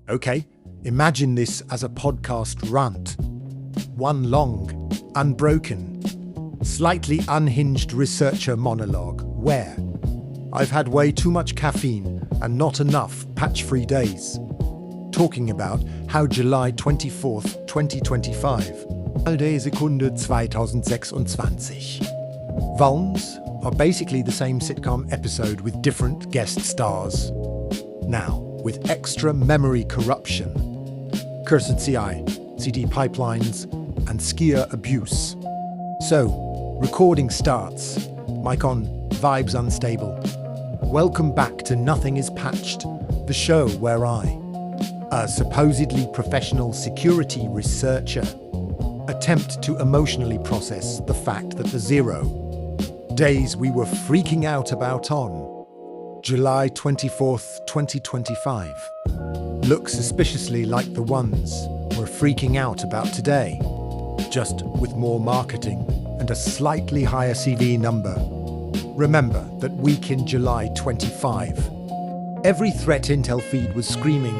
Okay, imagine this as a podcast rant. One long, unbroken, slightly unhinged researcher monologue where I've had way too much caffeine and not enough patch-free days. Talking about how July 24th, 2025, Alde Sekunde 2026. Vulns are basically the same sitcom episode with different guest stars. Now, with extra memory corruption, cursed CI, CD pipelines, and skier abuse. So, recording starts. Mic on, vibes unstable. Welcome back to Nothing is Patched, the show where I, a supposedly professional security researcher, attempt to emotionally process the fact that the 0 days we were freaking out about on July 24th, 2025 look suspiciously like the ones we're freaking out about today, just with more marketing and a slightly higher CV number. Remember that week in July 25, every threat intel feed was screaming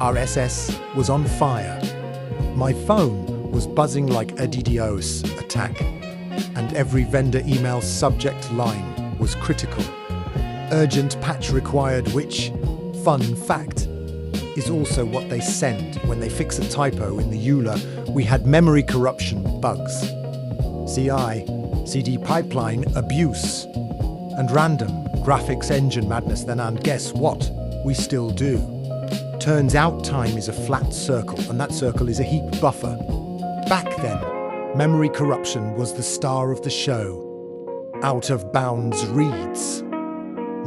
RSS was on fire. My phone was buzzing like a DDoS attack, and every vendor email subject line was critical. Urgent patch required, which, fun fact, is also what they send when they fix a typo in the EULA. We had memory corruption bugs, CI, CD pipeline abuse, and random graphics engine madness then, and guess what? We still do. Turns out time is a flat circle, and that circle is a heap buffer. Back then, memory corruption was the star of the show. Out of bounds reads,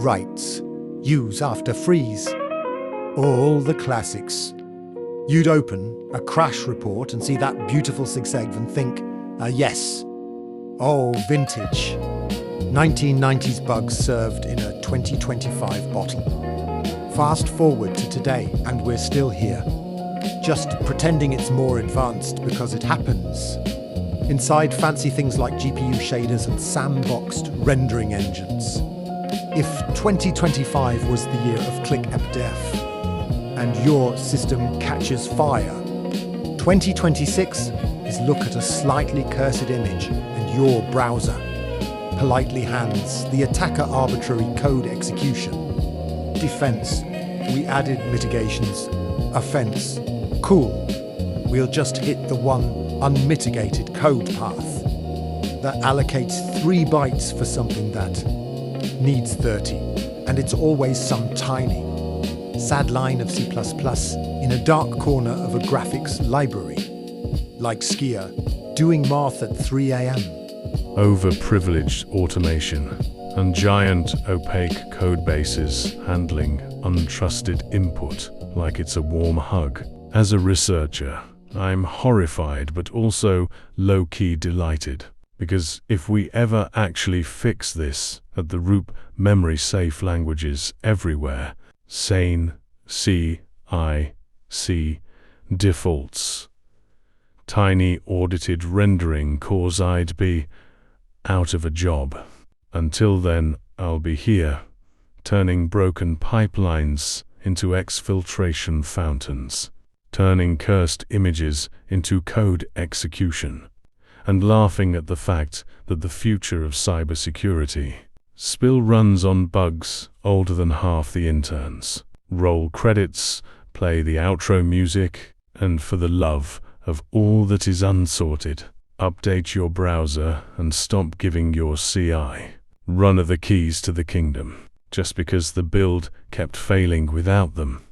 writes, use after freeze. All the classics. You'd open a crash report and see that beautiful zigzag and think, yes. Oh, vintage. 1990s bugs served in a 2025 bottle. Fast forward to today, and we're still here. Just pretending it's more advanced because it happens. Inside fancy things like GPU shaders and sandboxed rendering engines. If 2025 was the year of click def and your system catches fire, 2026 is look at a slightly cursed image and your browser politely hands the attacker arbitrary code execution. Defense, we added mitigations. Offense, cool. We'll just hit the one unmitigated code path that allocates 3 bytes for something that needs 30, and it's always some tiny, sad line of C++ in a dark corner of a graphics library, like Skier, doing math at 3 a.m. Overprivileged automation and giant opaque code bases handling untrusted input like it's a warm hug. As a researcher, I'm horrified but also low-key delighted, because if we ever actually fix this at the root, memory-safe languages everywhere, sane, C, I, C, defaults, tiny audited rendering cores, I'd be out of a job. Until then, I'll be here, turning broken pipelines into exfiltration fountains, turning cursed images into code execution, and laughing at the fact that the future of cybersecurity still runs on bugs older than half the interns. Roll credits, play the outro music, and for the love of all that is unsorted, update your browser and stop giving your CI runner the keys to the kingdom, just because the build kept failing without them.